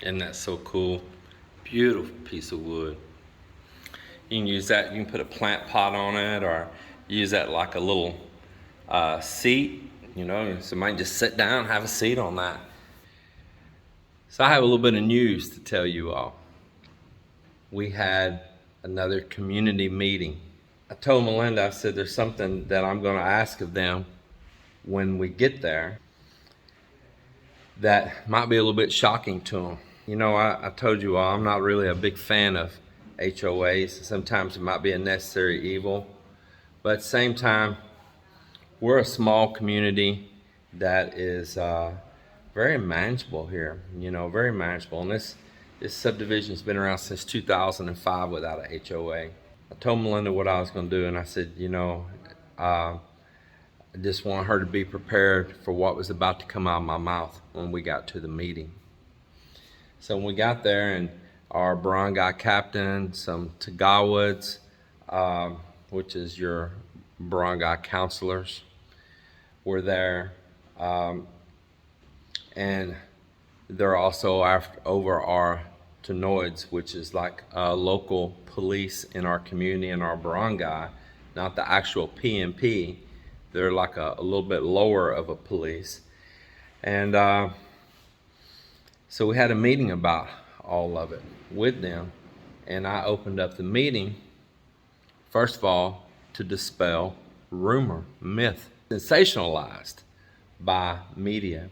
Isn't that so cool? Beautiful piece of wood. You can use that, you can put a plant pot on it, or use that like a little seat. Somebody just sit down, have a seat on that. So I have a little bit of news to tell you all. We had another community meeting. I told Melinda, I said, there's something that I'm going to ask of them when we get there that might be a little bit shocking to them. I told you all, I'm not really a big fan of HOAs. Sometimes it might be a necessary evil, but at the same time, we're a small community that is very manageable here, very manageable. And this subdivision's been around since 2005 without a HOA. I told Melinda what I was going to do, and I said, I just want her to be prepared for what was about to come out of my mouth when we got to the meeting. So when we got there, and our barangay captain, some Tagawoods, which is your barangay counselors, were there, and they're also over our Tanoids, which is like local police in our community, in our barangay, not the actual PNP. They're like a little bit lower of a police. And so we had a meeting about all of it with them. And I opened up the meeting, first of all, to dispel rumor, myth, sensationalized by media.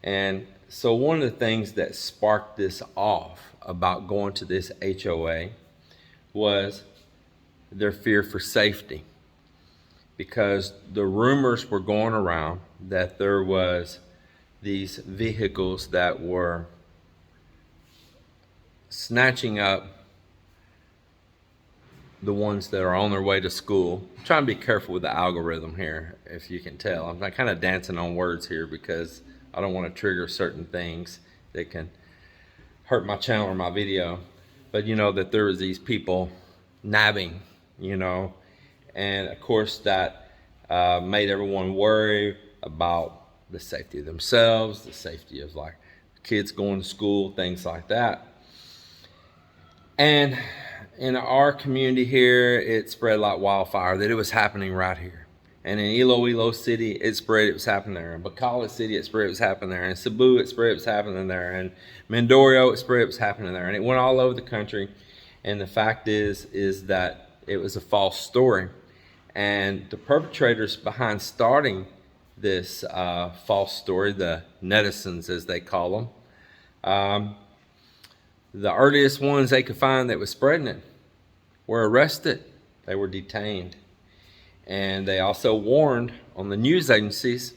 And so one of the things that sparked this off about going to this HOA was their fear for safety, because the rumors were going around that there was these vehicles that were snatching up the ones that are on their way to school. I'm trying to be careful with the algorithm here, if you can tell. I'm kind of dancing on words here because I don't want to trigger certain things that can hurt my channel or my video. But that there was these people nabbing, and of course that made everyone worry about the safety of themselves, the safety of like kids going to school, things like that. And in our community here, it spread like wildfire that it was happening right here. And in Iloilo City, it spread, it was happening there. In Bacala City, it spread, it was happening there. In Cebu, it spread, it was happening there. And Mindoro, it spread, it was happening there. And it went all over the country. And the fact is that it was a false story. And the perpetrators behind starting this false story, the netizens as they call them, the earliest ones they could find that was spreading it were arrested. They were detained. And they also warned on the news agencies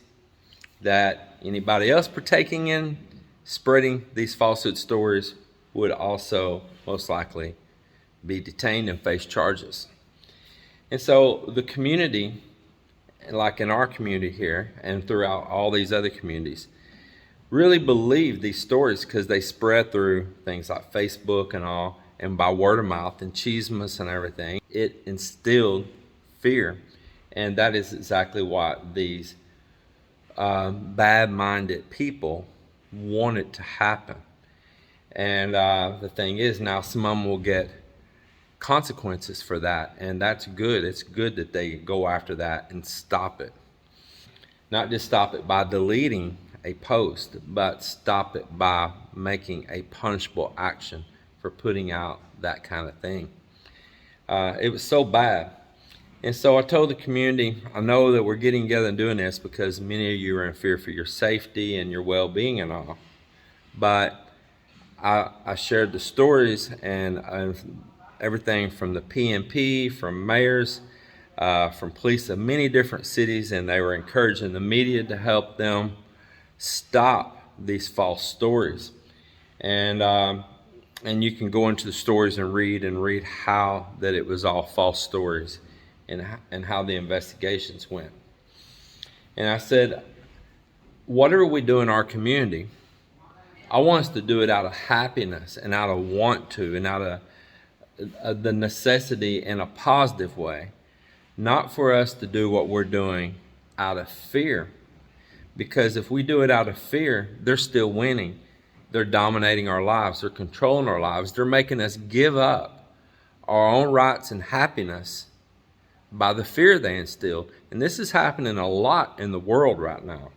that anybody else partaking in spreading these falsehood stories would also most likely be detained and face charges. And so the community, like in our community here and throughout all these other communities, really believed these stories because they spread through things like Facebook and all, and by word of mouth and chismes and everything. It instilled fear. And that is exactly what these bad-minded people wanted to happen. And the thing is, now some of them will get consequences for that, and that's good. It's good that they go after that and stop it. Not just stop it by deleting a post, but stop it by making a punishable action for putting out that kind of thing. It was so bad. And so I told the community, I know that we're getting together and doing this because many of you are in fear for your safety and your well-being and all. But I shared the stories and everything from the PNP, from mayors, from police of many different cities, and they were encouraging the media to help them stop these false stories. And you can go into the stories and read how that it was all false stories. And how the investigations went. And I said, whatever we do in our community, I want us to do it out of happiness and out of want to and out of the necessity in a positive way, not for us to do what we're doing out of fear. Because if we do it out of fear, they're still winning. They're dominating our lives. They're controlling our lives. They're making us give up our own rights and happiness by the fear they instilled. And this is happening a lot in the world right now.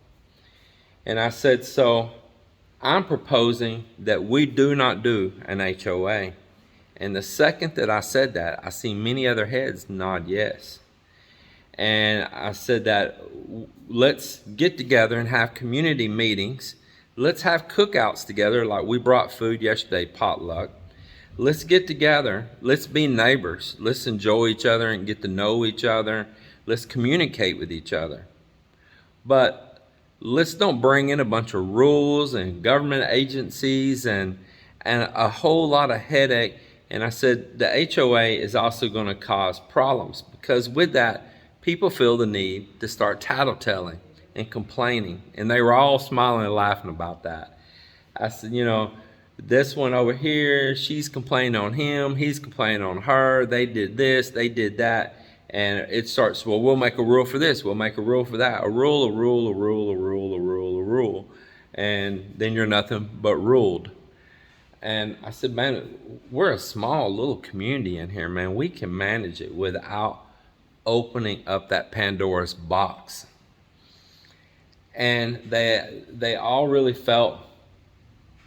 And I said, so I'm proposing that we do not do an HOA. And the second that I said that, I see many other heads nod yes. And I said that let's get together and have community meetings. Let's have cookouts together, like we brought food yesterday, potluck. Let's get together. Let's be neighbors. Let's enjoy each other and get to know each other. Let's communicate with each other. But let's don't bring in a bunch of rules and government agencies and a whole lot of headache. And I said the HOA is also going to cause problems, because with that, people feel the need to start tattletelling and complaining. And they were all smiling and laughing about that. I said, this one over here, she's complaining on him, he's complaining on her, they did this, they did that. And it starts, well, we'll make a rule for this, we'll make a rule for that. A rule, a rule, a rule, a rule, a rule, a rule. And then you're nothing but ruled. And I said, man, we're a small little community in here, man. We can manage it without opening up that Pandora's box. And they all really felt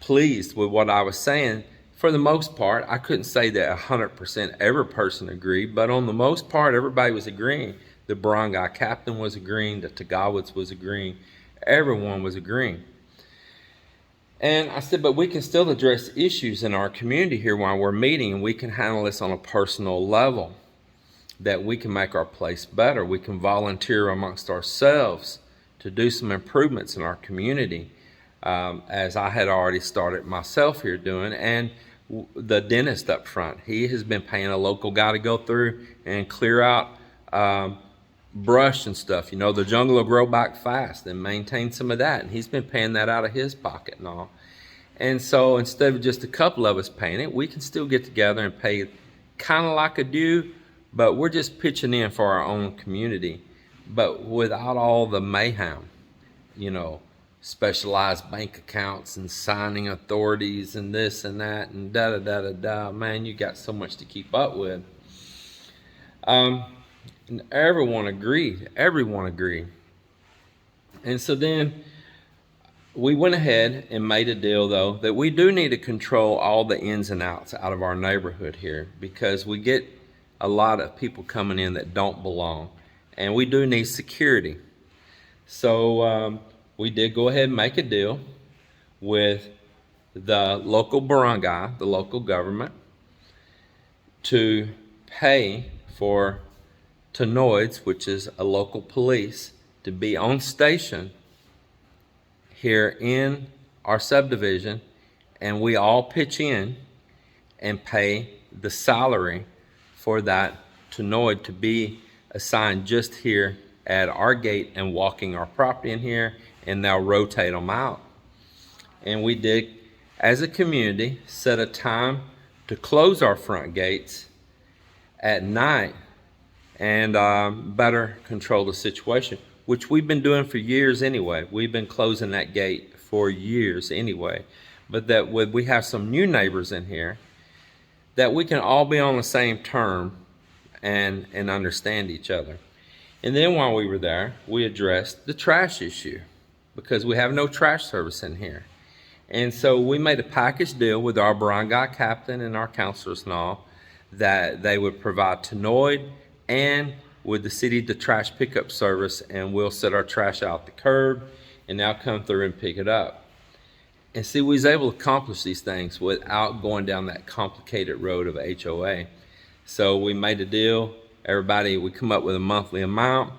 pleased with what I was saying. For the most part, I couldn't say that 100% every person agreed, but on the most part, everybody was agreeing. The barangay captain was agreeing, the Tagawats was agreeing, everyone was agreeing. And I said, but we can still address issues in our community here while we're meeting, and we can handle this on a personal level, that we can make our place better. We can volunteer amongst ourselves to do some improvements in our community, as I had already started myself here doing. And the dentist up front, he has been paying a local guy to go through and clear out brush and stuff. The jungle will grow back fast, and maintain some of that. And he's been paying that out of his pocket and all. And so instead of just a couple of us paying it, we can still get together and pay kind of like a due, but we're just pitching in for our own community, but without all the mayhem, specialized bank accounts and signing authorities and this and that and da-da-da-da-da. Man, you got so much to keep up with. And everyone agreed. And so then we went ahead and made a deal, though, that we do need to control all the ins and outs out of our neighborhood here, because we get a lot of people coming in that don't belong, and we do need security. So we did go ahead and make a deal with the local barangay, the local government, to pay for Tanoids, which is a local police, to be on station here in our subdivision, and we all pitch in and pay the salary for that Tanoid to be assigned just here at our gate and walking our property in here, and they'll rotate them out. And we did, as a community, set a time to close our front gates at night and better control the situation, which we've been doing for years anyway. We've been closing that gate for years anyway. But that we have some new neighbors in here, that we can all be on the same term and understand each other. And then while we were there, we addressed the trash issue, because we have no trash service in here. And so we made a package deal with our barangay captain and our counselors and all, that they would provide Tanoid and with the city the trash pickup service, and we'll set our trash out the curb and they'll come through and pick it up. And see, we was able to accomplish these things without going down that complicated road of HOA. So we made a deal. Everybody, we come up with a monthly amount.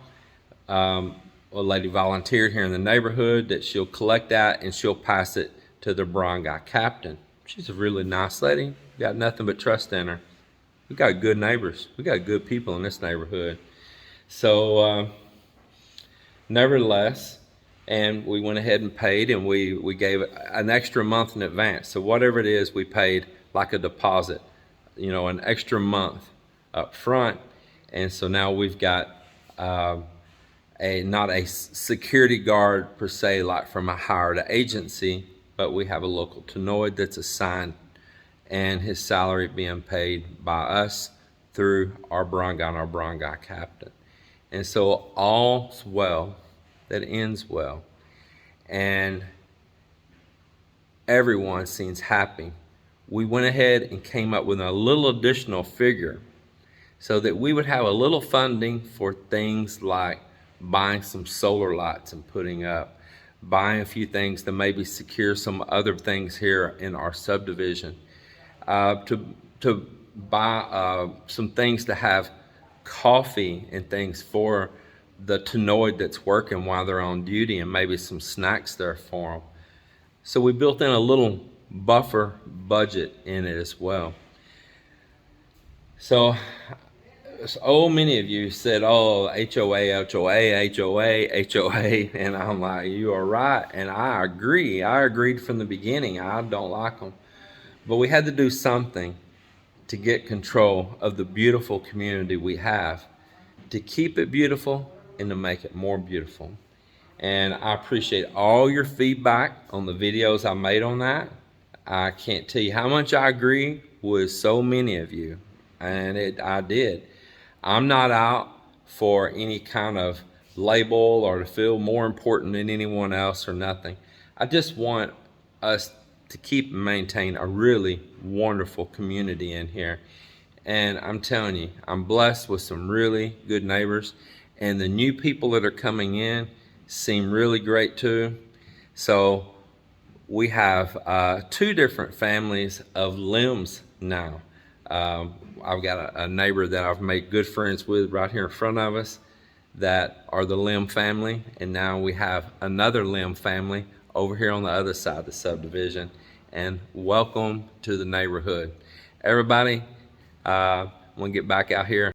A lady volunteered here in the neighborhood that she'll collect that and she'll pass it to the barangay captain. She's a really nice lady. Got nothing but trust in her. We got good neighbors. We got good people in this neighborhood. So nevertheless, and we went ahead and paid, and we gave an extra month in advance. So whatever it is, we paid like a deposit, an extra month up front. And so now we've got not a security guard per se, like from a hired agency, but we have a local Tenoid that's assigned, and his salary being paid by us through our barangay and our barangay captain. And so all's well that ends well, and everyone seems happy. We went ahead and came up with a little additional figure so that we would have a little funding for things like buying some solar lights and putting up, buying a few things to maybe secure some other things here in our subdivision, to buy some things to have coffee and things for the Tenoid that's working while they're on duty, and maybe some snacks there for them. So we built in a little buffer budget in it as well. So many of you said, oh, HOA, HOA, HOA, HOA, and I'm like, you are right, and I agree. I agreed from the beginning. I don't like them. But we had to do something to get control of the beautiful community we have, to keep it beautiful and to make it more beautiful. And I appreciate all your feedback on the videos I made on that. I can't tell you how much I agree with so many of you, and I did. I'm not out for any kind of label or to feel more important than anyone else or nothing. I just want us to keep and maintain a really wonderful community in here. And I'm telling you, I'm blessed with some really good neighbors, and the new people that are coming in seem really great too. So we have 2 different families of limbs now. I've got a neighbor that I've made good friends with right here in front of us that are the Limb family, and now we have another Limb family over here on the other side of the subdivision. And welcome to the neighborhood. Everybody, I'm gonna get back out here.